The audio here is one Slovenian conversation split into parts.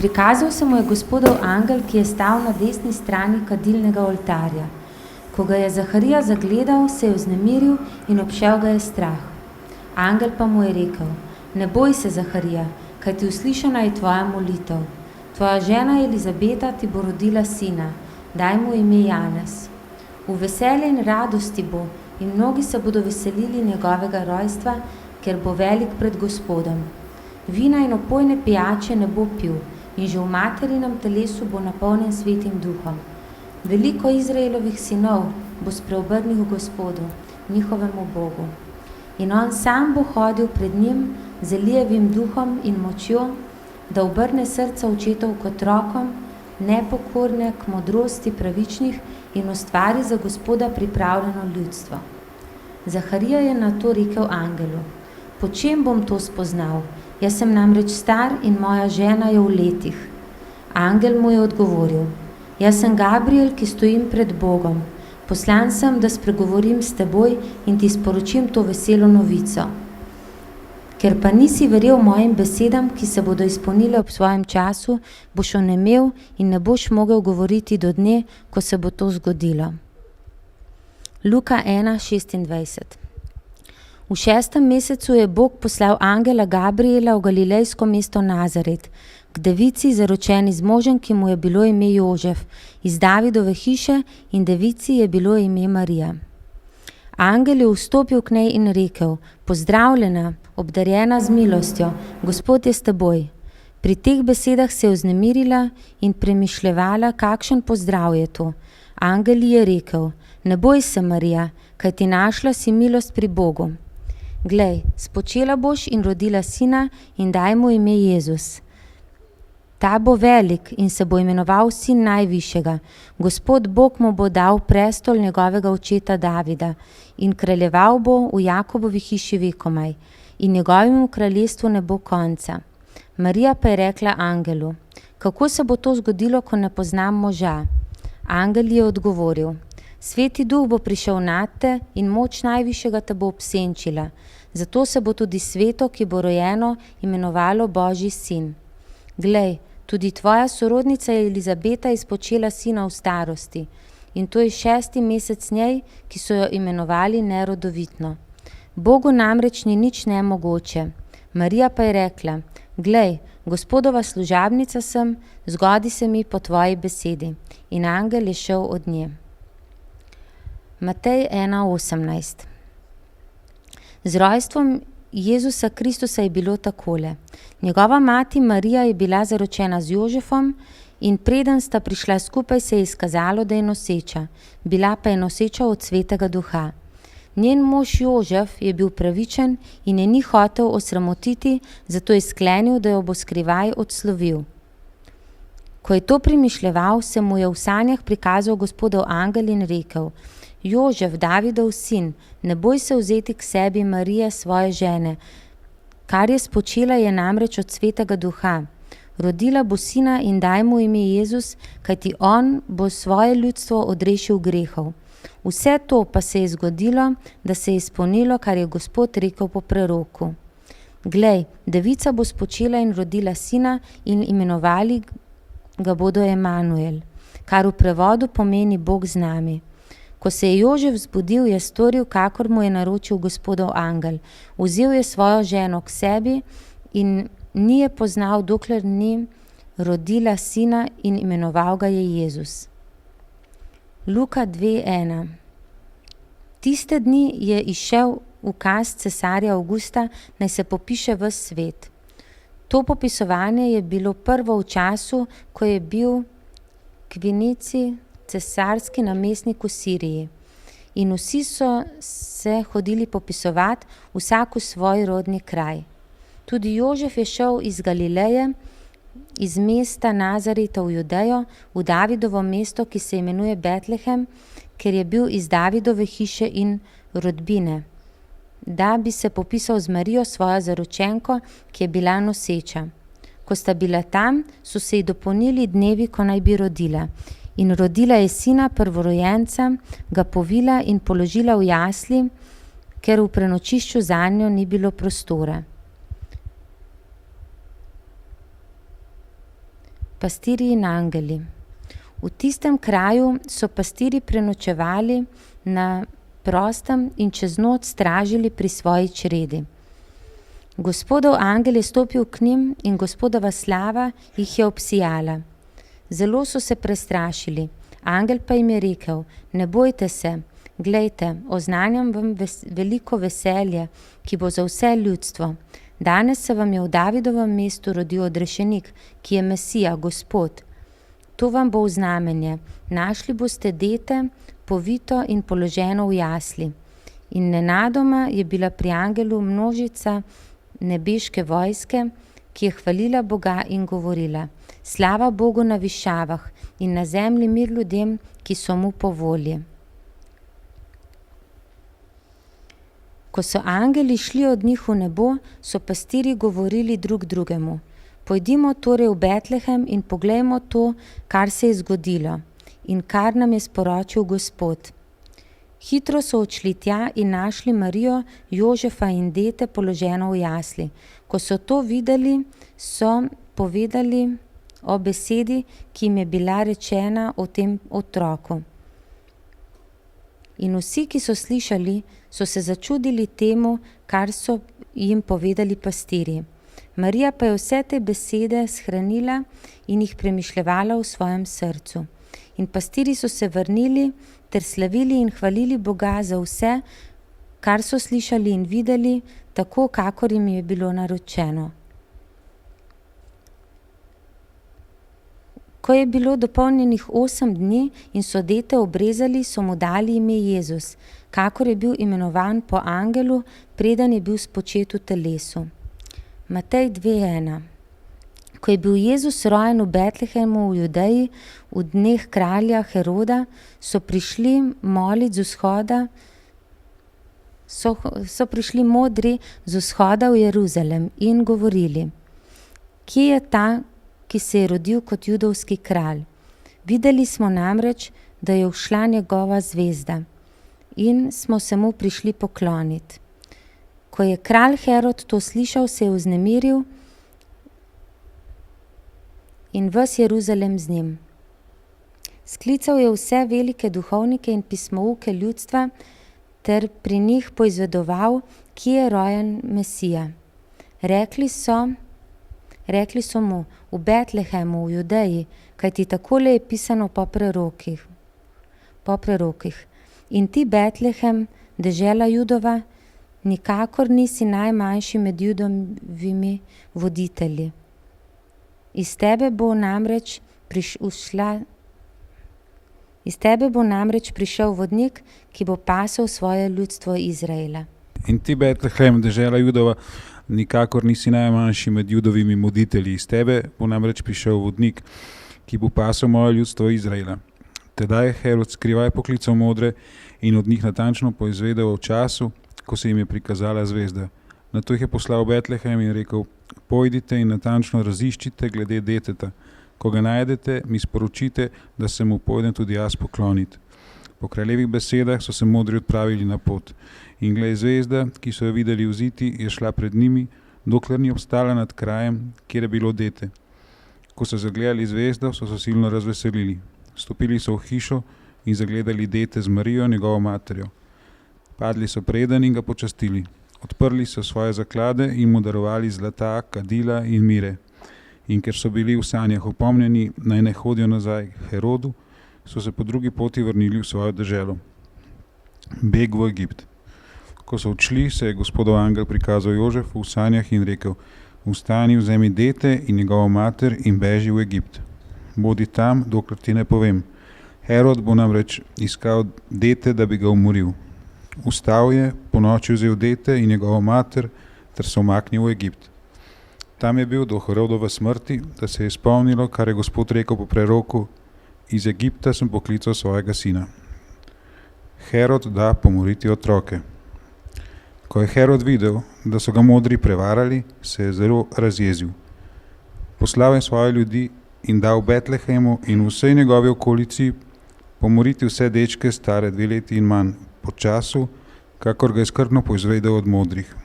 Prikazal se mu je Gospodov angel, ki je stal na desni strani kadilnega oltarja. Ko ga je Zaharija zagledal, se je vznemiril in obšel ga je strah. Angel pa mu je rekel: Ne boj se, Zaharija, kajti uslišana je tvoja molitev. Tvoja žena Elizabeta ti bo rodila sina, daj mu ime Janez. V veselje in radosti bo in mnogi se bodo veselili njegovega rojstva, ker bo velik pred Gospodom. Vina in opojne pijače ne bo pil in že v materinem telesu bo napolnjen Svetim duhom. Veliko Izraelovih sinov bo spreobrnil Gospodu, njihovemu Bogu. In on sam bo hodil pred njim z Elijevim duhom in močjo, da obrne srca očetov k otrokom, nepokorne k modrosti pravičnih in ustvari za Gospoda pripravljeno ljudstvo. Zaharija je na to rekel angelu: Po čem bom to spoznal? Jaz sem namreč star in moja žena je v letih. Angel mu je odgovoril: Jaz sem Gabriel, ki stojim pred Bogom. Poslan sem, da spregovorim s teboj in ti sporočim to veselo novico. Ker pa nisi verjel mojim besedam, ki se bodo izpolnile ob svojem času, boš onemel in ne boš mogel govoriti do dne, ko se bo to zgodilo. Luka 1:26. V 6. mesecu je Bog poslal angela Gabriela v galilejsko mesto Nazaret, k devici zaročeni z možem, ki mu je bilo ime Jožef, iz Davidove hiše, in devici je bilo ime Marija. Angel je vstopil k njej in rekel: Pozdravljena, obdarjena z milostjo, Gospod je s teboj. Pri teh besedah se je vznemirila in premišljevala, kakšen pozdrav je to. Angel ji je rekel: Ne boj se, Marija, kajti našla si milost pri Bogu. Glej, spočela boš in rodila sina in daj mu ime Jezus. Ta bo velik in se bo imenoval sin najvišjega. Gospod Bog mu bo dal prestol njegovega očeta Davida in kraljeval bo v Jakobovi hiši vekomaj in njegovemu kraljestvu ne bo konca. Marija pa je rekla angelu: Kako se bo to zgodilo, ko ne poznam moža? Angel je odgovoril: Sveti duh bo prišel nad te in moč najvišjega te bo obsenčila. Zato se bo tudi sveto, ki bo rojeno, imenovalo Božji sin. Glej, tudi tvoja sorodnica Elizabeta je spočela sina v starosti in to je 6. mesec njej, ki so jo imenovali nerodovitno. Bogu namreč ni nič nemogoče. Marija pa je rekla: Glej, Gospodova služabnica sem, zgodi se mi po tvoji besedi. In angel je šel od nje. Matej 1:18. Z rojstvom Jezusa Kristusa je bilo takole. Njegova mati Marija je bila zaročena z Jožefom in preden sta prišla skupaj, se je izkazalo, da je noseča. Bila pa je noseča od Svetega Duha. Njen mož Jožef je bil pravičen in je ni hotel osramotiti, zato je sklenil, da jo bo skrivaj odslovil. Ko je to premišljeval, se mu je v sanjah prikazal Gospodov angel in rekel: Jožef, Davidov sin, ne boj se vzeti k sebi Marije, svoje žene. Kar je spočela, je namreč od Svetega Duha. Rodila bo sina in daj mu ime Jezus, kajti on bo svoje ljudstvo odrešil grehov. Vse to pa se je zgodilo, da se je izpolnilo, kar je Gospod rekel po preroku. Glej, devica bo spočela in rodila sina in imenovali ga bodo Emanuel, kar v prevodu pomeni Bog z nami. Ko se je Jožef zbudil, je storil, kakor mu je naročil Gospodov angel. Vzel je svojo ženo k sebi in ni je poznal, dokler ni rodila sina in imenoval ga je Jezus. Luka 2:1. Tiste dni je izšel ukaz cesarja Avgusta, naj se popiše ves svet. To popisovanje je bilo prvo v času, ko je bil Kvinici cesarski namestnik v Siriji. In vsi so se hodili popisovati, vsak v svoj rodni kraj. Tudi Jožef je šel iz Galileje, iz mesta Nazareta v Judejo, v Davidovo mesto, ki se imenuje Betlehem, ker je bil iz Davidove hiše in rodbine, da bi se popisal z Marijo, svojo zaročenko, ki je bila noseča. Ko sta bila tam, so se ji dopolnili dnevi, ko naj bi rodila. In rodila je sina prvorojenca, ga povila in položila v jasli, ker v prenočišču zanjo ni bilo prostora. Pastirji in angeli. V tistem kraju so pastirji prenočevali na prostem in čez noč stražili pri svoji čredi. Gospodov angel je stopil k njim in Gospodova slava jih je obsijala. Zelo so se prestrašili. Angel pa jim je rekel: ne bojte se, glejte, oznanjam vam veliko veselje, ki bo za vse ljudstvo. Danes se vam je v Davidovem mestu rodil odrešenik, ki je Mesija, Gospod. To vam bo v znamenje. Našli boste dete, povito in položeno v jasli. In nenadoma je bila pri angelu množica nebeške vojske, ki je hvalila Boga in govorila: slava Bogu na višavah in na zemlji mir ljudem, ki so mu po volji. Ko so angeli šli od njih v nebo, so pastirji govorili drug drugemu: pojdimo torej v Betlehem in poglejmo to, kar se je zgodilo in kar nam je sporočil Gospod. Hitro so odšli tja in našli Marijo, Jožefa in dete položeno v jasli. Ko so to videli, so povedali o besedi, ki jim je bila rečena o tem otroku. In vsi, ki so slišali, so se začudili temu, kar so jim povedali pastirji. Marija pa je vse te besede shranila in jih premišljevala v svojem srcu. In pastirji so se vrnili ter slavili in hvalili Boga za vse, kar so slišali in videli, tako kakor jim je bilo naročeno. Ko je bilo dopolnjenih 8 dni in so dete obrezali, so mu dali ime Jezus, kakor je bil imenovan po angelu, preden je bil spočet v telesu. Matej 2:1. Ko je bil Jezus rojen v Betlehemu v Judeji v dneh kralja Heroda, so prišli modri z vzhoda v Jeruzalem in govorili: kje je ta, ki se je rodil kot judovski kralj? Videli smo namreč, da je vzšla njegova zvezda in smo se mu prišli pokloniti. Ko je kralj Herod to slišal, se je vznemiril in ves Jeruzalem z njim. Sklical je vse velike duhovnike in pismouke ljudstva ter pri njih poizvedoval, kje je rojen Mesija. Rekli so mu: v Betlehemu, v Judeji, kajti takole je pisano po prerokih. In ti, Betlehem, dežela Judova, nikakor nisi najmanjši med Judovimi voditelji. Iz tebe bo namreč prišel vodnik, ki bo pasel svoje ljudstvo Izraela. In ti, Betlehem, dežela Judova, nikakor nisi najmanjši med Judovimi voditelji. Iz tebe bo namreč prišel vodnik, ki bo pasel moje ljudstvo Izraela. Tedaj je Herod skrivaj poklical modre in od njih natančno poizvedel o času, ko se jim je prikazala zvezda. Nato jih je poslal v Betlehem in rekel: pojdite in natančno raziščite glede deteta. Ko ga najdete, mi sporočite, da se mu pojdem tudi jaz pokloniti. Po kraljevih besedah so se modri odpravili na pot. In glej, zvezda, ki so jo videli vziti, je šla pred njimi, dokler ni obstala nad krajem, kjer je bilo dete. Ko so zagledali zvezdo, so se silno razveselili. Stopili so v hišo in zagledali dete z Marijo, njegovo materjo. Padli so preden in ga počastili. Odprli so svoje zaklade in mu darovali zlata, kadila in mire. In ker so bili v sanjah opomnjeni, naj ne hodijo nazaj k Herodu, so se po drugi poti vrnili v svojo deželo. Beg v Egipt. Ko so odšli, se je Gospodov angel prikazal Jožefu v sanjah in rekel: vstani, vzemi dete in njegovo mater in beži v Egipt. Bodi tam, dokler ti ne povem. Herod bo namreč iskal dete, da bi ga umoril. Vstal je, ponoči vzel dete in njegovo mater ter se umaknil v Egipt. Tam je bil do Herodove smrti, da se je izpolnilo, kar je Gospod rekel po preroku: iz Egipta sem poklical svojega sina. Herod da pomoriti otroke. Ko je Herod videl, da so ga modri prevarali, se je zelo razjezil. Poslal je svoje ljudi in dal v Betlehemu in v vsej njegovi okolici pomoriti vse dečke stare 2 leti in manj, po času, kakor ga je skrbno poizvedel od modrih.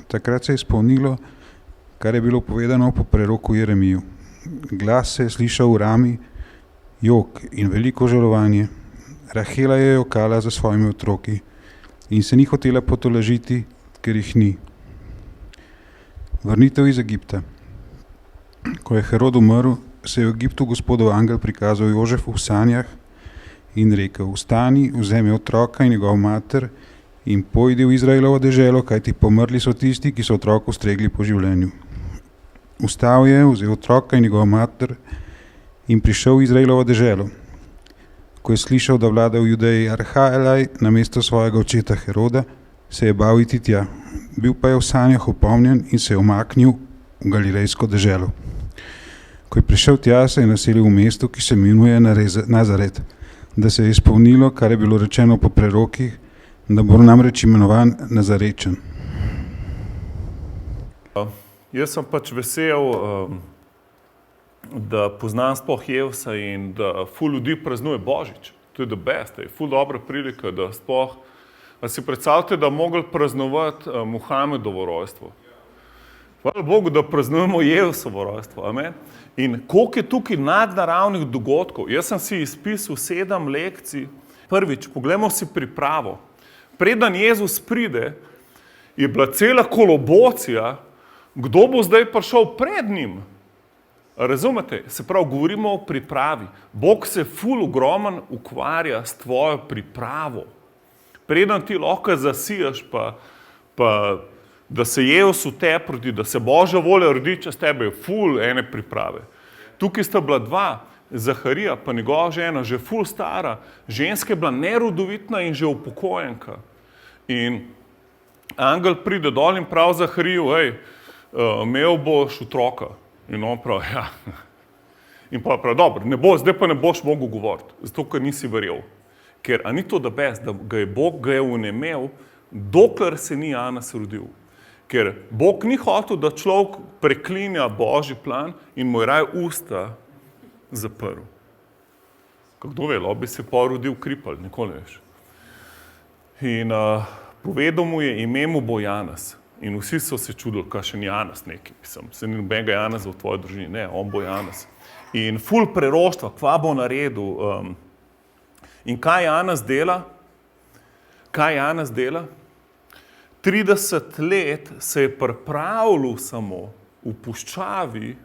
Takrat se je izpolnilo, kar je bilo povedano po preroku Jeremiju. Glas se je slišal v rami, jok in veliko žalovanje. Rahela je jokala za svojimi otroki in se ni hotela potolažiti, ker jih ni. Vrnitev iz Egipta. Ko je Herod umrl, se je v Egiptu Gospodov angel prikazal Jožefu v sanjah in rekel: Vstani, vzemi otroka in njegov mater in pojdi v Izraelovo deželo, kajti pomrli so tisti, ki so otroku stregli po življenju. Vstal je, vzel otroka in njegov mater in prišel v Izraelovo deželo. Ko je slišal, da vlada v Judeji Arhaelaj namesto svojega očeta Heroda, se je bal iti tja. Bil pa je v sanjah opomnjen in se je umaknil v galilejsko deželo. Ko je prišel tja, se je naselil v mestu, ki se imenuje Nazaret, da se je izpolnilo, kar je bilo rečeno po prerokih, da bo namreč imenovan Nazarečen. Jaz sem pač vesel, da poznam sploh Jevsa in da ful ljudi praznuje Božič. To je the best, je ful dobra prilika, da sploh, a si predstavljate, da mogli praznovati Muhamedovo rojstvo. Hvala Bogu, da praznujemo Jevsovo rojstvo, amen. In koliko je tukaj nadnaravnih dogodkov. Jaz sem si izpisal 7 lekcij. Prvič, poglejmo si pripravo. Preden Jezus pride, je bila cela kolobocija, kdo bo zdaj prišel pred njim. Razumete? Se pravi, govorimo o pripravi. Bog se ful ogromen ukvarja s tvojo pripravo. Preden ti lahko zasijaš, pa da se Jezus v te proti, da se Božja volja rodi čez tebe, je ful ene priprave. Tukaj sta bila 2, Zaharija pa njegova žena, že ful stara, ženska je bila nerodovitna in že upokojenka. In angel pride dol in prav Zahariju: imel boš otroka. In on pravi: ja. In pa pravi: dobro, zdaj pa ne boš mogel govoriti, zato ker nisi verjel. Ker, a ni to da best, da ga je Bog vnemel, dokler se ni Janez rodil. Ker Bog ni hotel, da človek preklinja Božji plan in mu je raje usta zaprl. Kdo ve, bi se porodil kripelj, nikoli ne veš. In povedal mu je, ime mu bo Janez. In vsi so se čudili, kaj še ni Janez neki. Se ni nobenega Janeza v tvoji družini. Ne, on bo Janez. In ful preroštva, kva bo naredil. In kaj Janez dela? Kaj Janez dela? 30 let se je pripravljal samo v puščavi,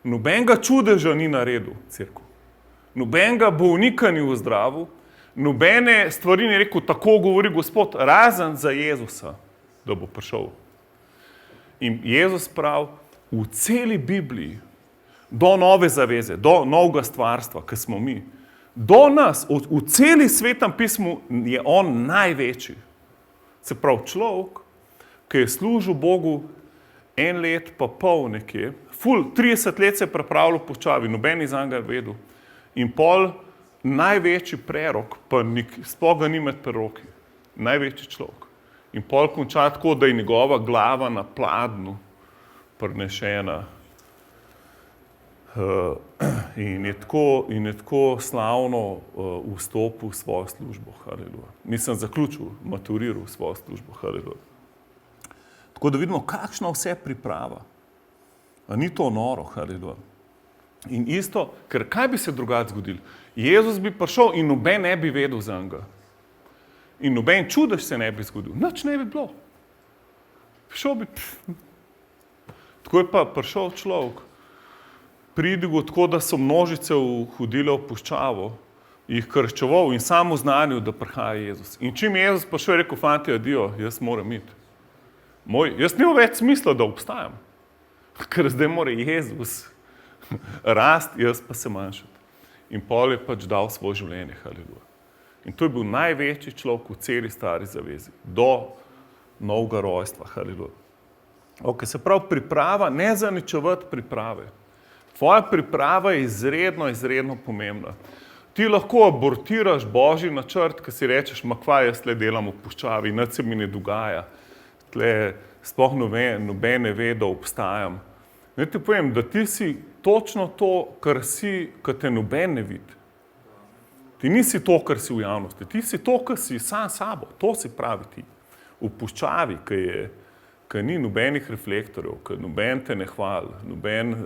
nobenega čudeža ni naredil, cerkev. Nobenega bolnika ni v zdravu, nobene stvari ni rekel, tako govori Gospod, razen za Jezusa, da bo prišel. In Jezus pravi, v celi Bibliji, do nove zaveze, do novega stvarstva, ki smo mi, do nas, v celi svetem pismu je on največji. Se pravi, človek, ki je služil Bogu 1 let pa pol nekje, ful 30 let se je pripravljal po puščavi, noben iz njega je vedel. In pol največji prerok, pa sploh ga ni med preroki, največji človek. In pol konča tako, da je njegova glava na pladnju prinešena. In je tako slavno vstopil v svojo službo, haleluja. Nisem zaključil, maturiral svojo službo, haleluja. Tako da vidimo, kakšna vse priprava. A ni to noro, haleluja. In isto, ker kaj bi se drugače zgodilo? Jezus bi prišel in noben ne bi vedel za njega. In noben čudež se ne bi zgodil. Nič ne bi bilo. Prišel bi. Tako je pa prišel človek. Pridigo tako, da so množice hodile v puščavo, jih krščeval in samo znanil, da prihaja Jezus. In čim je Jezus prišel, je rekel: fanti, adijo, jaz moram iti. Jaz nimam več smisla, da obstajam. Ker zdaj mora Jezus rasti, jaz pa se manjšati. In pol je pač dal svoje življenje, haleluja. In to je bil največji človek v celi stari zavezi, do novega rojstva, haleluja. Ok, se pravi, priprava, ne zaničevati priprave. Tvoja priprava je izredno, izredno pomembna. Ti lahko abortiraš Božji načrt, ki si rečeš, ma kva jaz tle delam v puščavi, nič se mi ne dogaja. Tle sploh noben ne ve, da obstajam. Naj ti povem, da ti si točno to, kar te noben ne vidi. Ti nisi to, kar si v javnosti. Ti si to, kar si sam sabo. To si pravi ti. V puščavi, ki ni nobenih reflektorjev, ki noben te ne hvali, noben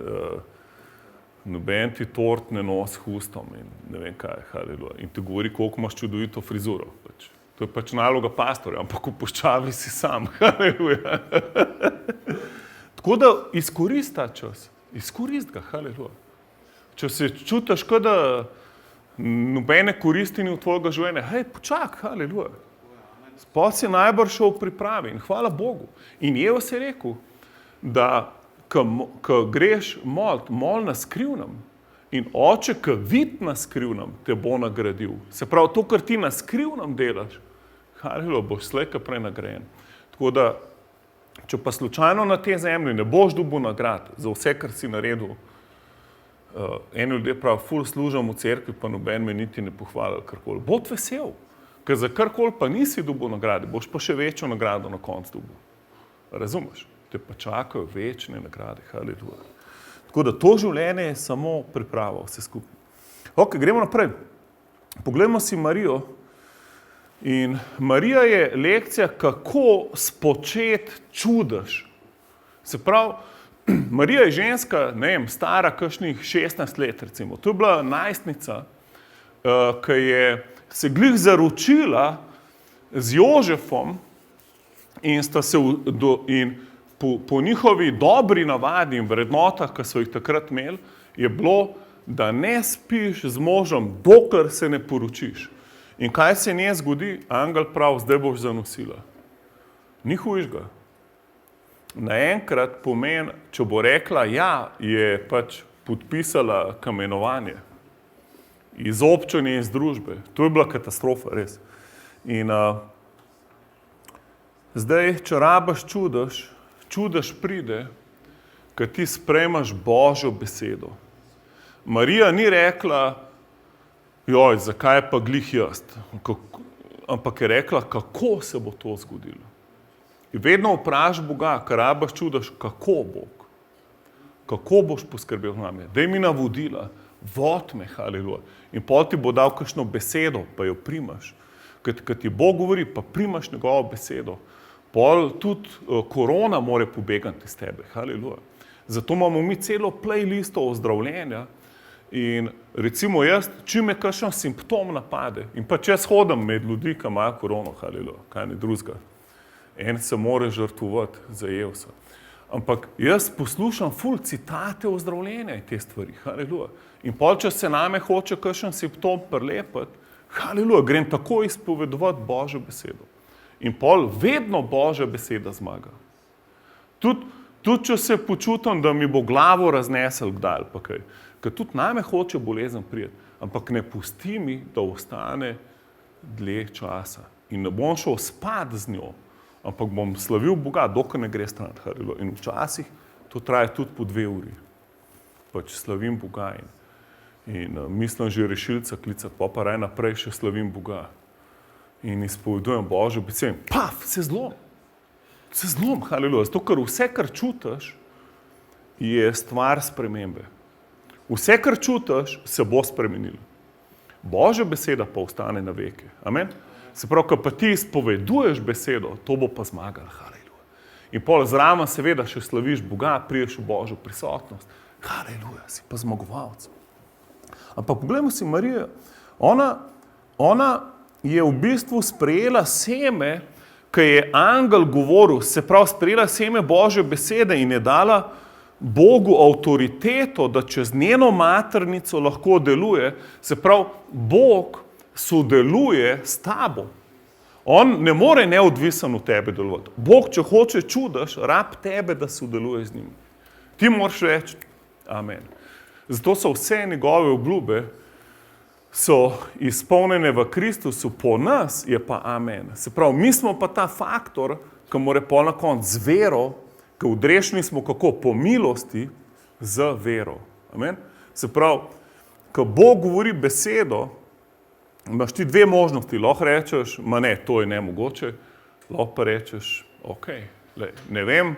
noben ti tort ne nos hustom in ne vem kaj, haleluja. In ti govori, koliko imaš čudovito frizuro. Pač. To je pač naloga pastorja, ampak v puščavi si sam, haleluja. Tako da izkoristi ta čas, izkoristi ga, haleluja. Če se čutiš, da nobene koristi ni v tvojega življenja, hej, počak, haleluja. Spod si najbolj šel v pripravi in hvala Bogu. In Jevo se je rekel, da ko greš mol na skrivnem in oče, ko vid na skrivnem, te bo nagradil. Se pravi, to, kar ti na skrivnem delaš, haleluja, boš slej ka prej nagrajen. Tako da, če pa slučajno na te zemlji ne boš dobil nagrad za vse, kar si naredil, eni ljudje pravi, ful služam v cerkvi, pa noben me niti ne pohvalil karkoli. Bod vesel, ker za karkoli pa nisi dobil nagrade, boš pa še večjo nagrado na koncu dobil. Razumeš? Te pa čakajo večne nagrade, haleluja. Tako da to življenje je samo priprava, vse skupaj. Ok, gremo naprej. Poglejmo si Marijo. In Marija je lekcija, kako spočeti čudež. Se pravi, Marija je ženska, ne vem, stara kakšnih 16 let, recimo. To je bila najstnica, ki je se glih zaročila z Jožefom in sta se po njihovi dobri navadi in vrednotah, ki so jih takrat imeli, je bilo, da ne spiš z možem, dokler se ne poročiš. In kaj se nje zgodi? Angel pravi, zdaj boš zanosila. Ni hujšega. Naenkrat pomeni, če bo rekla ja, je pač podpisala kamenovanje. Izobčenje iz družbe. To je bila katastrofa, res. In zdaj, če rabaš čudež pride, ko ti sprejmaš Božjo besedo. Marija ni rekla, joj, zakaj pa glih jaz? Ampak je rekla, kako se bo to zgodilo. In vedno vpraš Boga, ker rabaš čudež, kako Bog? Kako boš poskrbel name? Daj mi navodila, vod me, haleluja. In pol ti bo dal kakšno besedo, pa jo primaš. Kad ti Bog govori, pa primaš njegovo besedo. Pol tudi korona more pobegati iz tebe, haleluja. Zato imamo mi celo playlisto ozdravljenja. In recimo jaz, čim me kakšen simptom napade, in pa če jaz hodim med ljudi, ki imajo korono, haleluja, kaj ne drugega. En se more žrtvovati za Jevsa. Ampak jaz poslušam ful citate ozdravljenja in te stvari, haleluja. In pol, če se name hoče kakšen simptom prilepiti, haleluja, grem takoj izpovedovati Božjo besedo. In pol vedno Božja beseda zmaga. Tudi če se počutim, da mi bo glavo raznesel kdaj ali pa kaj. Ker tudi name hoče bolezen prijeti, ampak ne pusti mi, da ostane dlje časa. In ne bom šel spat z njo, ampak bom slavil Boga, dokler ne gre stran. In včasih to traja tudi po 2 uri. Pač slavim Boga in mislim že rešilca klicati, pa raj naprej še slavim Boga. In izpovedujem Božjo besedo. Paf, se zlom, haleluja. Zato, ker vse, kar čutiš, je stvar spremembe. Vse, kar čutiš, se bo spremenilo. Božja beseda pa ostane na veke. Amen? Se pravi, ko pa ti izpoveduješ besedo, to bo pa zmagalo, haleluja. In pol zraven seveda še slaviš Boga, priješ v Božjo prisotnost. Haleluja, si pa zmagovalec. Ampak poglejmo si Marijo. Ona je v bistvu sprejela seme, ki je angel govoril, se pravi, sprejela seme Božje besede in je dala Bogu avtoriteto, da čez njeno maternico lahko deluje. Se pravi, Bog sodeluje s tabo. On ne more neodvisen od tebe delovati. Bog, če hoče čudež, rab tebe, da sodeluje z njim. Ti moraš reči, amen. Zato so vse njegove obljube so izpolnjene v Kristusu, po nas je pa amen. Se pravi, mi smo pa ta faktor, ki mora pol na koncu z vero, ki odrešeni smo kako po milosti z vero. Amen. Se pravi, ko Bog govori besedo, imaš ti 2 možnosti, lahko rečeš, ma ne, to je nemogoče, lahko pa rečeš, ok, ne vem,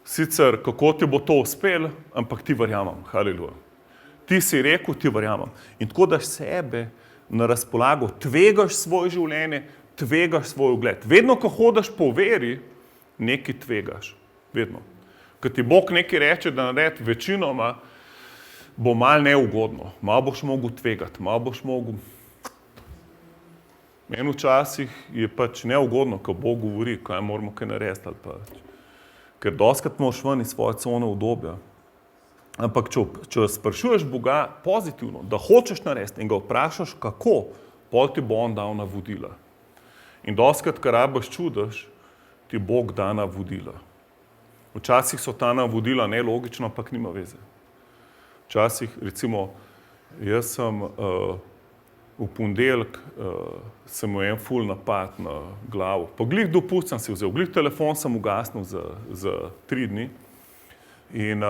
sicer kako ti bo to uspelo, ampak ti verjamem, haleluja. Ti si rekel, ti verjamem. In tako daš sebe na razpolago, tvegaš svoje življenje, tvegaš svoj ugled. Vedno, ko hodiš po veri, nekaj tvegaš. Vedno. Ko ti Bog nekaj reče, da naredi večinoma, bo malo neugodno, malo boš mogel tvegati, malo boš mogel. Meni včasih je pač neugodno, ko Bog govori, kaj moramo kaj narediti ali pač. Ker doskrat moraš ven iz svoje cone udobja. Ampak če sprašuješ Boga pozitivno, da hočeš narediti in ga vprašaš kako, pol ti bo on dal navodila. In doskrat, kar rabiš čudež, ti Bog da navodila. Včasih so ta navodila nelogična, ampak nima veze. Včasih, recimo, jaz sem v ponedeljek sem imel en ful napad na glavo. Pa glih dopust sem si vzel, glih telefon sem ugasnil za 3 dni. In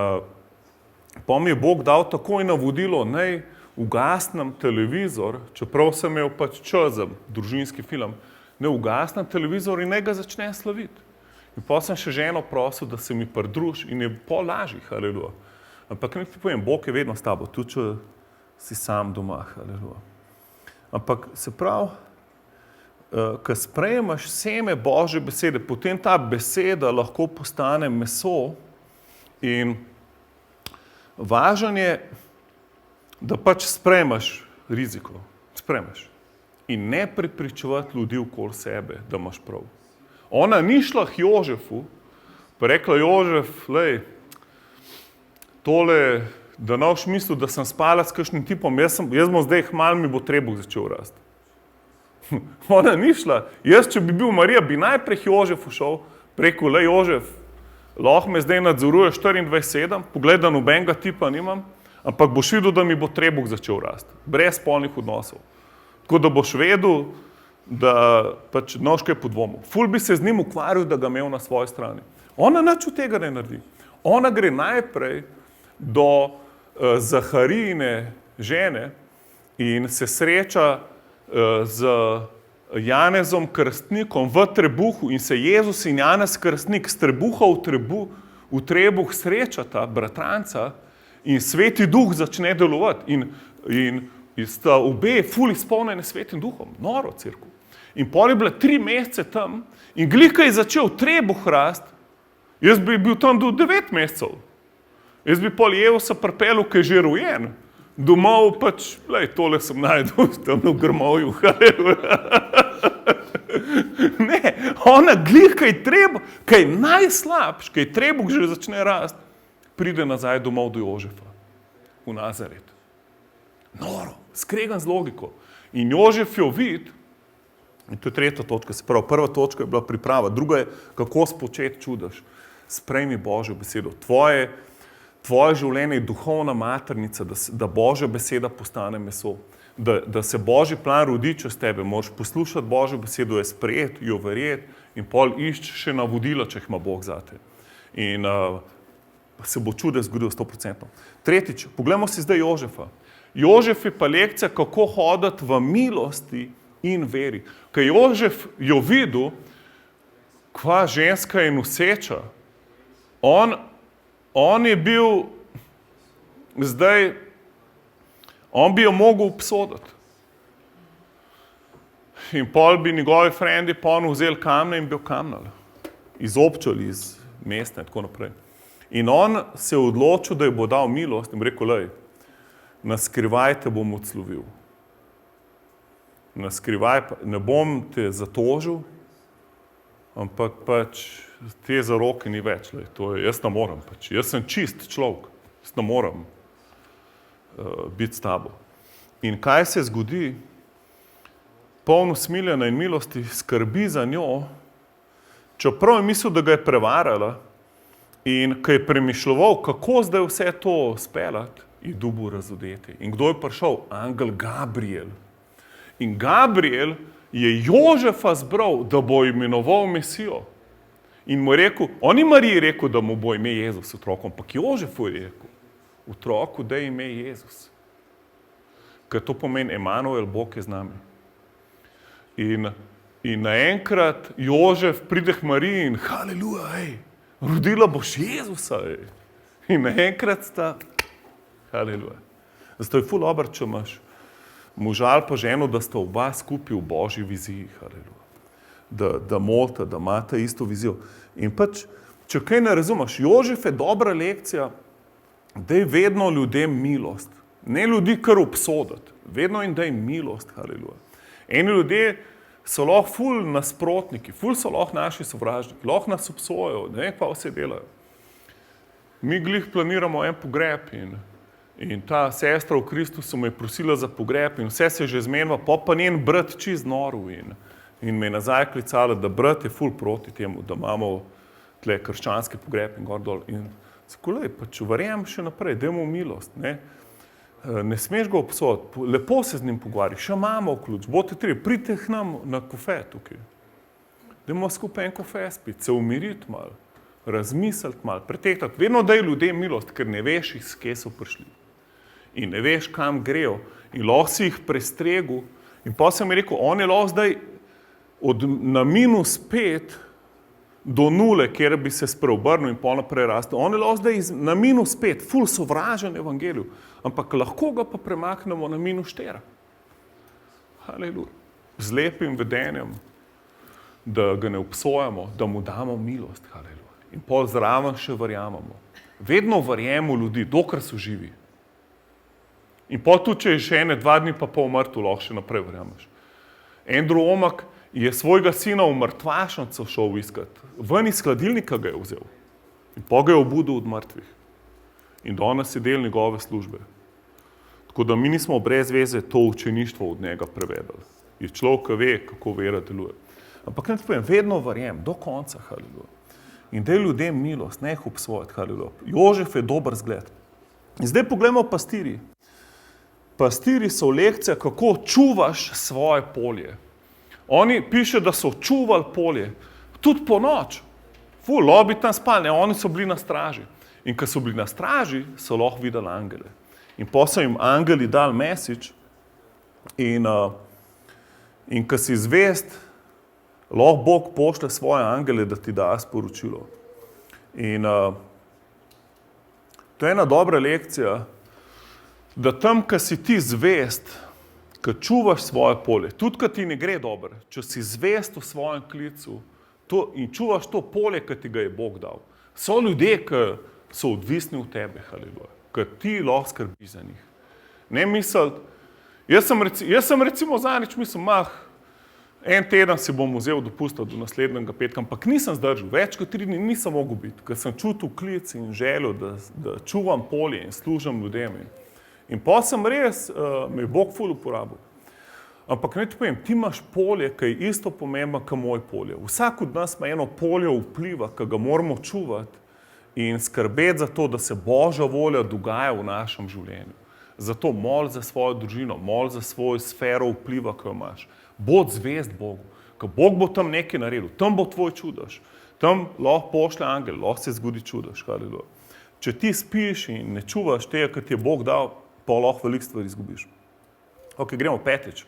pa mi je Bog dal takoj navodilo, naj ugasnem televizor, čeprav sem imel pač čas za družinski film, ne ugasnem televizor in naj ga začne slaviti. In pa sem še ženo prosil, da se mi pridruži in je pol lažji, haleluja. Ampak nekaj ti povem, Bog je vedno s tabo, tudi če si sam doma, haleluja. Ampak se pravi, ko sprejemaš seme Božje besede, potem ta beseda lahko postane meso in važno je, da pač sprejmaš riziko, sprejmaš in ne prepričevati ljudi okoli sebe, da imaš prav. Ona ni šla k Jožefu, pa rekla, Jožef, lej, tole, da ne boš mislil, da sem spala s kakšnim tipom, jaz bom zdaj hmal, mi bo trebuh začel rasti. Ona ni šla. Jaz, če bi bil Marija, bi najprej k Jožefu šel, rekel, lej, Jožef, lahko me zdaj nadzoruje 24/7, pogled, da nobenega tipa nimam, ampak boš videl, da mi bo trebuh začel rasti, brez spolnih odnosov. Tako da boš vedel, da pač noš kaj podvomil. Ful bi se z njim ukvarjal, da ga imel na svoji strani. Ona nič od tega ne naredi. Ona gre najprej do Zaharijine žene in se sreča z Janezom Krstnikom v trebuhu in se Jezus in Janez Krstnik s trebuha v trebuh srečata, bratranca, in Sveti Duh začne delovati. In sta obe ful izpolnjeni Svetim Duhom, noro cerkev. In pol je bila 3 mesece tam in glih, ko je začel trebuh rasti, jaz bi bil tam do 9 mesecev. Jaz bi pol Jezusa pripeljal, ki je že rojen. Domov pač, lej, tole sem najdel tam v grmovju. Ne, ona glih, kaj je najslabš, kaj trebuh že začne rasti, pride nazaj domov do Jožefa v Nazaret. Noro, skregan z logiko. In Jožef jo vidi, in to je 3. točka, se pravi, 1. točka je bila priprava, druga je, kako spočeti čudež. Sprejmi Božjo besedo. Tvoje življenje je duhovna maternica, da Božja beseda postane meso. Da se Božji plan rodi čez tebe. Moraš poslušati Božjo besedo, jo sprejeti, jo verjeti in pol išči še navodila, če jih ima Bog zate. In se bo čudež zgodilo 100%. Tretjič, poglejmo si zdaj Jožefa. Jožef je pa lekcija, kako hoditi v milosti in veri. Ko Jožef jo videl, kva ženska je noseča, on je bil zdaj, on bi jo mogel obsoditi. In pol bi njegovi frendi vzeli kamne in bi jo kamnali. Izobčali iz mesta in tako naprej. In on se je odločil, da ji bo dal milost in rekel, lej, na skrivaj te bom odslovil. Na skrivaj, ne bom te zatožil, ampak pač te zaroke ni več. Lej, jaz ne moram. Pač. Jaz sem čist človek. Jaz ne moram biti s tabo. In kaj se zgodi? Poln usmiljena in milosti skrbi za njo, čeprav je mislil, da ga je prevarala in ko je premišljeval, kako zdaj vse to speljati, je dobil razodeti. In kdo je prišel? Angel Gabriel. In Gabriel je Jožefa zbral, da bo imenoval Mesijo. In mu je rekel, on ni Mariji rekel, da mu bo ime Jezus otrokom, ampak Jožefu je rekel, otroku daj ime Jezus. Ker to pomeni Emanuel, Bog je z nami. In naenkrat Jožef pride k Mariji in haleluja, rodila boš Jezusa. In naenkrat sta, haleluja. Zato je ful dobro, če imaš moža ali pa ženo, da sta oba skupaj v Božji viziji, haleluja. Da molta, da imata isto vizijo. In pač, če kaj ne razumeš, Jožef je dobra lekcija, daj vedno ljudem milost. Ne ljudi kar obsoditi, vedno jim daj milost, haleluja. Eni ljudje so lahko ful nasprotniki, ful so lahko naši sovražniki, lahko nas obsojajo, ne vem, kva vse delajo. Mi glih planiramo en pogreb in ta sestra v Kristusu me je prosila za pogreb in vse se je že zmenila, pa njen brat čist noril in me je nazaj klicala, da brat je ful proti temu, da imamo tle krščanski pogreb in gor dol. In skolej, pa če verjam še naprej, dajmo milost, ne smeš ga obsoditi, lepo se z njim pogovarjati, še imamo vključ, bote treba, pridite k nam na kofe tukaj. Dajmo skupaj en kofe spiti, se umiriti malo, razmisliti malo, pretehtati. Vedno daj ljudem milost, ker ne veš, iz kje so prišli. In ne veš, kam grejo. In lahko si jih prestregu. In pa sem rekel, on je lahko zdaj na -5 do 0, kjer bi se spreobrnil in pol naprej rastel. On je lahko zdaj na -5, ful sovražen evangeliju, ampak lahko ga pa premaknemo na -4. Haleluja. Z lepim vedenjem, da ga ne obsojamo, da mu damo milost. Haleluja. In pol zraven še verjamemo. Vedno verjemo ljudi, dokler so živi. In pol tudi, če je še 2 dni pa pol mrtev, lahko še naprej verjameš. Andrew Wommack je svojega sina v mrtvašnico šel iskati. Ven iz hladilnika ga je vzel. In pa ga je obudil od mrtvih. In danes je del njegove službe. Tako da mi nismo brez veze to učeništvo od njega prevedali. Je človek, ki ve, kako vera deluje. Ampak ne povem, vedno verjem, do konca, haleluja. In daj ljudem milost, ne jih obsojati, haleluja. Jožef je dober zgled. In zdaj poglejmo pastirji. Pastirji so lekcija, kako čuvaš svoje polje. Oni piše, da so čuvali polje, tudi po noč. Lahko bi tam spali, oni so bili na straži. In ko so bili na straži, so lahko videli angele. In pa so jim angeli dali message in ko si zvest, lahko Bog pošlje svoje angele, da ti da sporočilo. In to je ena dobra lekcija, da tam, ko si ti zvest, ko čuvaš svoje polje, tudi ko ti ne gre dobro, če si zvest v svojem klicu in čuvaš to polje, ki ti ga je Bog dal. So ljudje, ki so odvisni od tebe, haleluja, ki ti lahko skrbiš za njih. Ne misliti, jaz sem recimo zadnjič mislil, en teden si bom vzel dopust do naslednjega petka, ampak nisem zdržal, več kot 3 dni nisem mogel biti, ker sem čutil klic in željo, da čuvam polje in služim ljudem. In pa sem res, me je Bog ful uporabil. Ampak ne ti povem, ti imaš polje, ki je isto pomembno, kot moje polje. Vsak od nas ima eno polje vpliva, ki ga moramo čuvati in skrbeti za to, da se Božja volja dogaja v našem življenju. Zato mol za svojo družino, mol za svojo sfero vpliva, ki jo imaš. Bod zvest Bogu, ker Bog bo tam nekaj naredil, tam bo tvoj čudež. Tam lahko pošlje angel, lahko se zgodi čudež. Če ti spiš in ne čuvaš tega, kar ti je Bog dal, pa lahko veliko stvari izgubiš. Ok, gremo 5.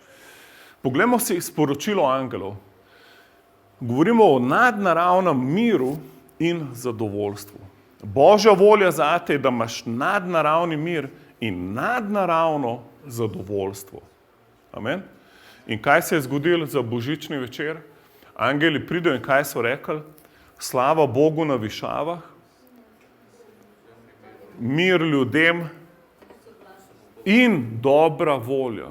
Poglejmo si sporočilo angelov. Govorimo o nadnaravnem miru in zadovoljstvu. Božja volja zate je, da imaš nadnaravni mir in nadnaravno zadovoljstvo. Amen. In kaj se je zgodilo za božični večer? Angeli pridejo in kaj so rekli? Slava Bogu na višavah, mir ljudem in dobra volja.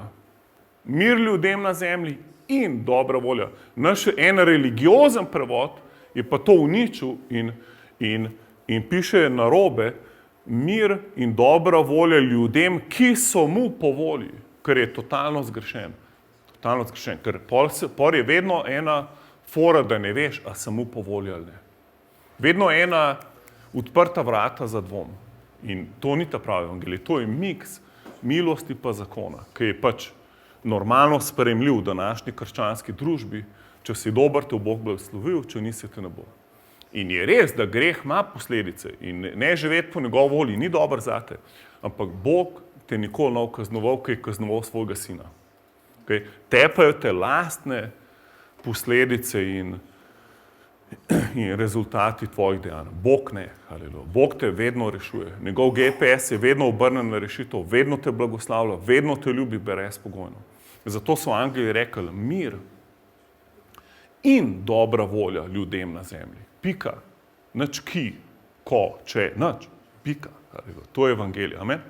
Mir ljudem na zemlji in dobra volja. Naš en religiozen prevod je pa to uničil in piše narobe, mir in dobra volja ljudem, ki so mu po volji, ker je totalno zgrešen. Totalno zgrešen, ker por je vedno ena fora, da ne veš, a se mu po volji ali ne. Vedno ena odprta vrata za dvom. In to ni ta pravi evangelij, to je miks milosti pa zakona, ki je pač normalno sprejemljiv v današnji krščanski družbi. Če si dober, te Bog blagoslovil, če nisi, te ne bo. In je res, da greh ima posledice in ne živeti po njegovi volji ni dober zate, ampak Bog te nikoli ne kaznoval, ki je kaznoval svojega sina. Okay? Tepajo te lastne posledice in rezultati tvojih dejanj. Bog ne, haleluja. Bog te vedno rešuje. Njegov GPS je vedno obrnen na rešitev, vedno te blagoslavlja, vedno te ljubi brezpogojno. Zato so angeli rekli mir in dobra volja ljudem na zemlji. Pika. Nič ki, ko, če, nič. Pika. To je evangelij. Amen.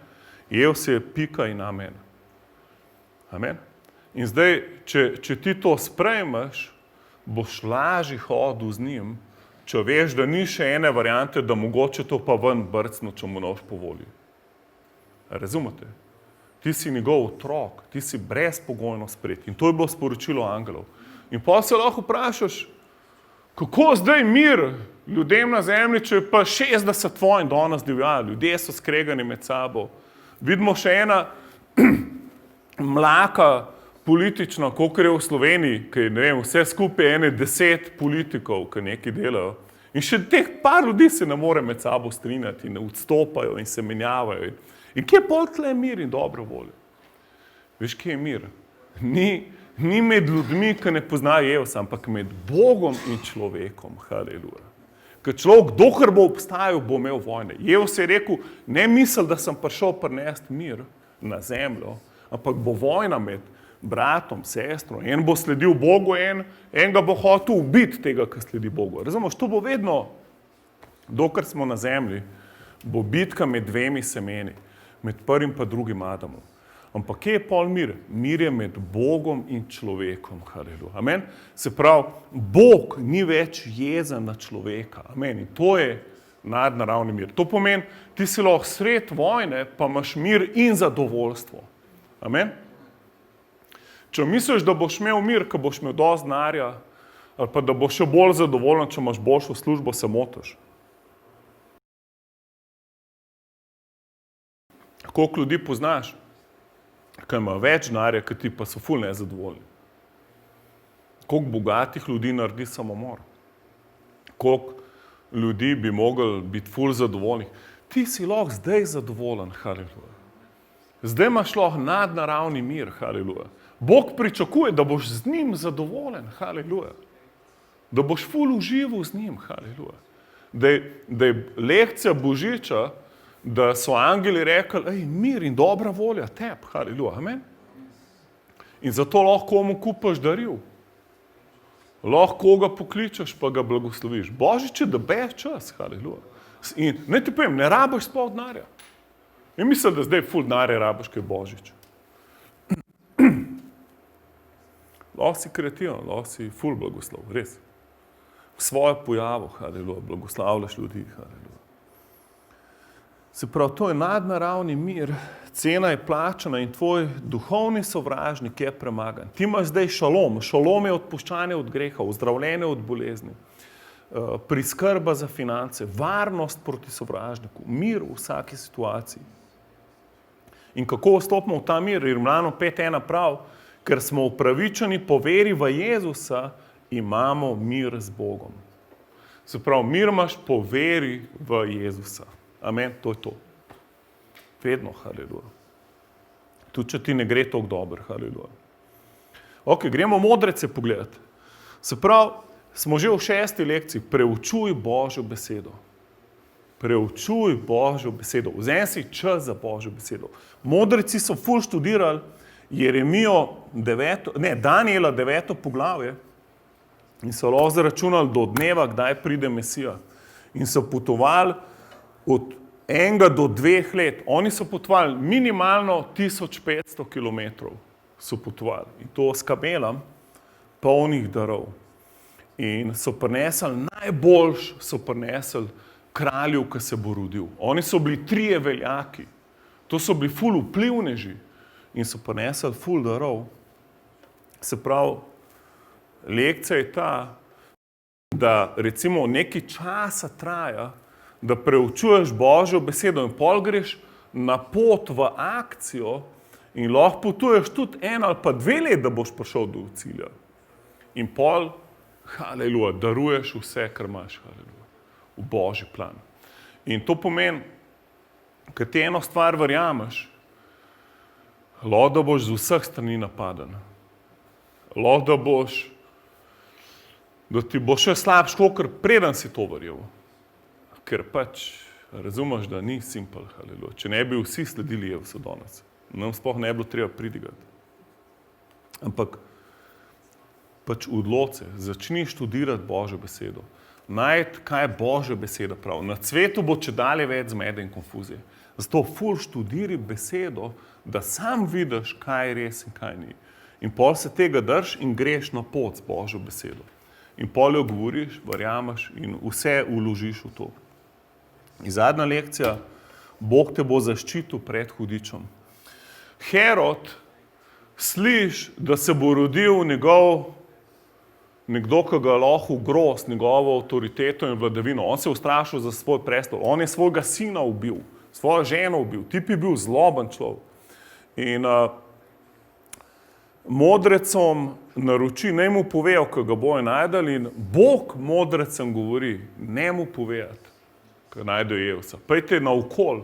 Jezus je pika in amen. Amen. In zdaj, če ti to sprejmeš, boš lažje hodil z njim, če veš, da ni še ene variante, da mogoče to pa ven brcno, če mu noš po volji. Razumete? Ti si njegov otrok, ti si brezpogojno sprejet. In to je bilo sporočilo angelov. In pa se lahko vprašaš, kako zdaj mir ljudem na zemlji, če je pa 60 vojn danes divjalo, ljudje so skregani med sabo. Vidimo še ena mlaka politična, kolikor je v Sloveniji, ki ne vem, vse skupaj ene 10 politikov, ki nekaj delajo. In še teh par ljudi se ne more med sabo strinjati in odstopajo in se menjavajo. In kje je pol tle mir in dobro voljo? Veš, kje je mir? Ni med ljudmi, ki ne poznajo Jezusa, ampak med Bogom in človekom. Haleluja. Ker človek, dokler bo obstajal, bo imel vojne. Jezus je rekel, ne misel, da sem prišel prinesti mir na zemljo, ampak bo vojna med bratom, sestrom. En bo sledil Bogu, en ga bo hotel ubiti tega, ki sledi Bogu. Razumeš, to bo vedno, dokler smo na zemlji, bo bitka med dvemi semeni, med prvim pa drugim Adamom. Ampak kje je pol mir? Mir je med Bogom in človekom. Haleluja. Amen. Se pravi, Bog ni več jezen na človeka. Amen. In to je nadnaravni mir. To pomeni, ti si lahko sred vojne, pa imaš mir in zadovoljstvo. Amen. Če misliš, da boš imel mir, ko boš imel dosti denarja, ali pa da boš še bolj zadovoljen, če imaš boljšo službo, se motiš. Koliko ljudi poznaš, ki ima več denarja, ki ti pa so ful nezadovoljni? Koliko bogatih ljudi naredi samomor? Koliko ljudi bi mogli biti ful zadovoljnih? Ti si lahko zdaj zadovoljen, haleluja. Zdaj imaš lahko nadnaravni mir, haleluja. Bog pričakuje, da boš z njim zadovoljen, haleluja. Da boš ful užival z njim, haleluja. Da je lekcija Božiča, da so angeli rekli, ej, mir in dobra volja tebi, haleluja, amen. In zato lahko komu kupaš daril. Lahko koga pokličeš, pa ga blagosloviš. Božič je the best čas, haleluja. In ne ti povem, ne rabiš sploh denarja. In mislim, da zdaj ful denarja rabiš, kaj je Božič. Lahko si kreativen, lahko si ful blagoslov, res. V svojo pojavo, haleluja, blagoslavljaš ljudi, haleluja. Se pravi, to je nadnaravni mir, cena je plačana in tvoj duhovni sovražnik je premagan. Ti imaš zdaj šalom. Šalom je odpuščanje od greha, ozdravljenje od bolezni, priskrba za finance, varnost proti sovražniku, mir v vsaki situaciji. In kako vstopimo v ta mir? Rimljanom 5:1 prav, ker smo upravičeni po veri v Jezusa, imamo mir z Bogom. Se pravi, mir imaš po veri v Jezusa. Amen, to je to. Vedno, haleluja. Tudi če ti ne gre toliko dobro, haleluja. Ok, gremo modrece pogledati. Se pravi, smo že v 6. lekciji. Preučuj Božjo besedo. Preučuj Božjo besedo. Vzemi si čas za Božjo besedo. Modreci so ful študirali Daniela 9. poglavje in so lahko zaračunali do dneva, kdaj pride Mesija. In so potovali od 1 do 2 let. Oni so potovali minimalno 1500 kilometrov. So potovali. In to s kamelom polnih darov. In so prinesli, najboljš so prinesli kralju, ki se bo rodil. Oni so bili 3 veljaki. To so bili ful vplivneži. In so prinesli ful darov. Se pravi, lekcija je ta, da recimo nekaj časa traja, da preučuješ Božjo besedo in pol greš na pot v akcijo in lahko potuješ tudi 1 ali pa 2 let, da boš prišel do cilja. In pol, haleluja, daruješ vse, kar imaš, haleluja, v Božji plan. In to pomeni, ker ti eno stvar verjameš, lahko da boš z vseh strani napaden. Lahko da ti bo še slabš, kakor preden si to verjel. Ker pač razumeš, da ni simpel, haleluja. Če ne bi vsi sledili Jezusu danes, nam sploh ne bi bilo treba pridigati. Ampak pač odloči, začni študirati Božjo besedo. najti, kaj je Božja beseda prav. Na svetu bo čedalje več zmede in konfuzije. Zato ful študiri besedo, da sam vidiš, kaj je res in kaj ni. In pol se tega drž in greš na pot z Božjo besedo. In pol jo govoriš, verjameš in vse vložiš v to. In zadnja lekcija, Bog te bo zaščitil pred hudičem. Herod, sliš, da se bo rodil nekdo, ki ga lahko groz, njegovo avtoriteto in vladavino. On se je ustrašil za svoj prestol. On je svojega sina ubil, svojo ženo ubil. Tip je bil zloben človek. In modrecom naroči, naj mu povejo, ko ga bojo najdali. In Bog modrecem govori, ne mu povedati, ko najdejo Jevsa. Pejte naokol.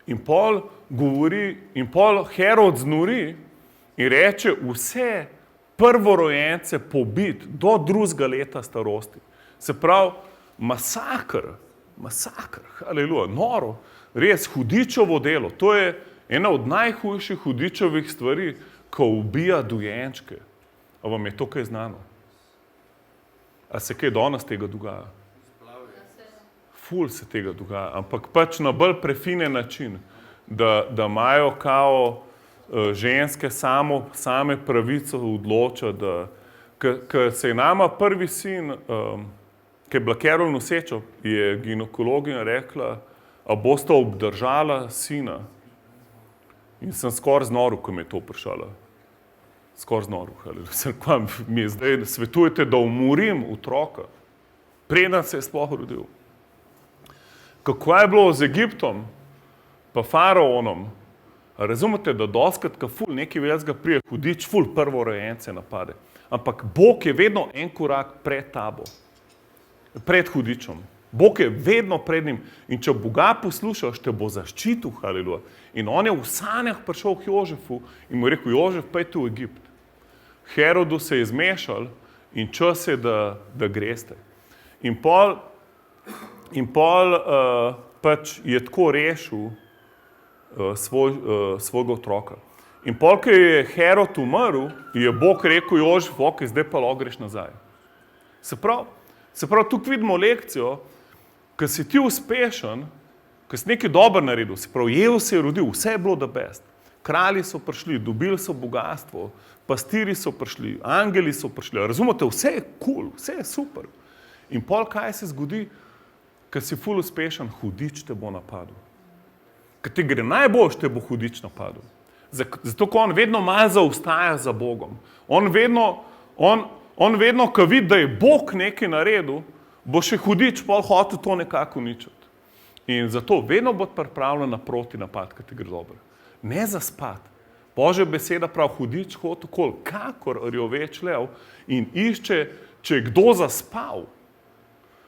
In pol govori, in pol Herod znori in reče, vse prvorojence pobit do 2. leta starosti. Se pravi, masakr, haleluja, noro, res hudičevo delo. To je ena od najhujših hudičevih stvari, ko ubija dojenčke. A vam je to kaj znano? A se kaj danes tega dogaja? Ful se tega dogaja, ampak pač na bolj prefinen način, da imajo kao ženske same pravico odločati, ker se je nama prvi sin, ki je bila Carol noseča, je ginekologinja rekla, a boste obdržala sina. In sem skoraj znoril, ko me je to vprašala. Skoraj znoril. Kaj mi je zdaj svetujete, da umorim otroka, preden se je sploh rodil. Kako je bilo z Egiptom, pa faraonom? Razumete, da doskrat, ko ful nekaj velikega prije hudič, ful prvorojence napade. Ampak Bog je vedno en korak pred tabo, pred hudičem. Bog je vedno pred njim. In če Boga poslušaš, te bo zaščitil, haleluja. In on je v sanjah prišel k Jožefu in mu je rekel, Jožef, pejte v Egipt. Herodu se je zmešal in čas je, da greste. In pol pač je tako rešil svojega otroka. In pol, ko je Herod umrl, je Bog rekel Jožef, ok, zdaj pa lahko greš nazaj. Se pravi, tukaj vidimo lekcijo, ko si ti uspešen, ko si nekaj dobro naredil, se pravi, Jezus se je rodil, vse je bilo the best. Kralji so prišli, dobili so bogatstvo, pastiri so prišli, angeli so prišli. Razumete, vse je cool, vse je super. In pol, kaj se zgodi? Ko si ful uspešen, hudič te bo napadel. Ko ti gre najboljš, te bo hudič napadel. Zato, ko on vedno malo zaostaja za Bogom. On vedno, ko vidi, da je Bog nekaj naredil, bo še hudič pol hotel to nekako uničiti. In zato vedno bo pripravljen naproti napad, ko ti gre dobro. Ne zaspati. Božja beseda pravi, hudič hotel kol, kakor rjoveč lev in išče, če je kdo zaspal.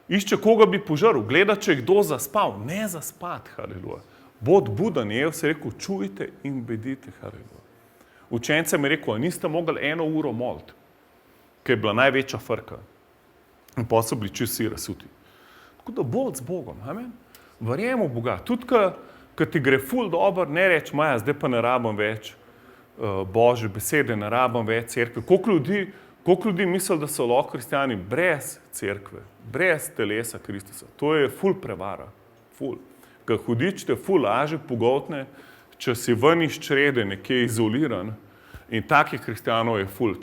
Išče, koga bi požrl, gleda, če je kdo zaspal. Ne zaspati, haleluja. Bod buden, je vse rekel, čujte in bedite, haleluja. Učencem je rekel, niste mogli 1 uro moliti, ker je bila največja frka. In pa so bili čisto vsi razsuti. Tako da bod z Bogom, amen. Verjemo v Boga. Tudi, ko ti gre ful dobro, ne reč, Maja, zdaj pa ne rabim več Božje besede, ne rabim več cerkve. Koliko ljudi misli, da so lahko kristjani brez cerkve, brez telesa Kristusa? To je ful prevara. Ful. Ker hudič te ful laže pogoltne, če si ven iz črede nekje izoliran in takih kristjanov je ful.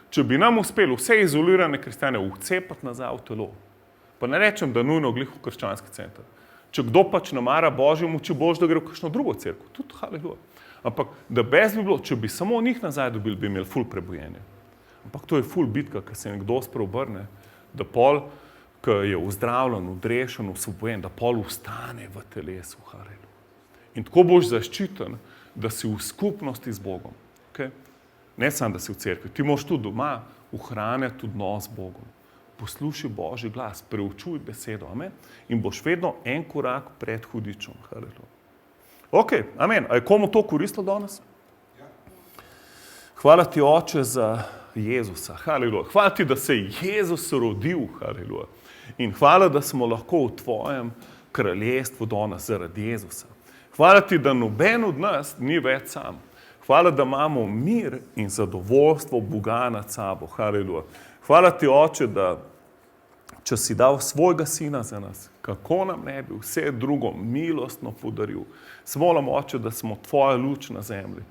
Če bi nam uspelo vse izolirane kristjane vcepati nazaj v telo, pa ne rečem, da nujno glih v krščanski center. Če kdo pač namara Božjemu, če boš, da gre v kakšno drugo cerkev, tudi haleluja. Ampak da bez bi bilo, če bi samo njih nazaj dobili, bi imeli ful prebojenje. Ampak to je ful bitka, ker se nekdo spreobrne, da pol, ko je uzdravljen, odrešen, osvobojen, da pol ustane v telesu, haleluja. In tako boš zaščiten, da si v skupnosti z Bogom. Okay? Ne samo, da si v cerkvi, ti moraš tudi doma ohranjati odnos z Bogom. Poslušaj Božji glas, preučuj besedo, amen? In boš vedno en korak pred hudičem, haleluja. Ok, amen. A je komu to koristilo danes? Hvala ti, Oče, za Jezusa, haleluja. Hvala ti, da se je Jezus rodil, haleluja. In hvala, da smo lahko v tvojem kraljestvu danes zaradi Jezusa. Hvala ti, da noben od nas ni več sam. Hvala, da imamo mir in zadovoljstvo Boga nad sabo, haleluja. Hvala ti, Oče, da če si dal svojega sina za nas, kako nam ne bi vse drugo milostno podaril. Molim, Oče, da smo tvoja luč na zemlji.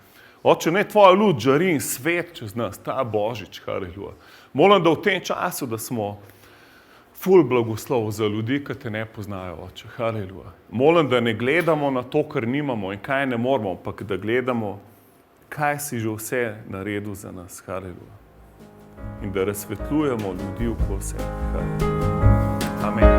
Oče, ne tvoja luč žari in svet čez nas, ta Božič, haleluja. Molim, da v tem času, da smo ful blagoslov za ljudi, ki te ne poznajo, Oče, haleluja. Molim, da ne gledamo na to, kar nimamo in kaj ne moramo, ampak da gledamo, kaj si že vse naredil za nas, haleluja. In da razsvetljujemo ljudi okoli sebe, haleluja. Amen.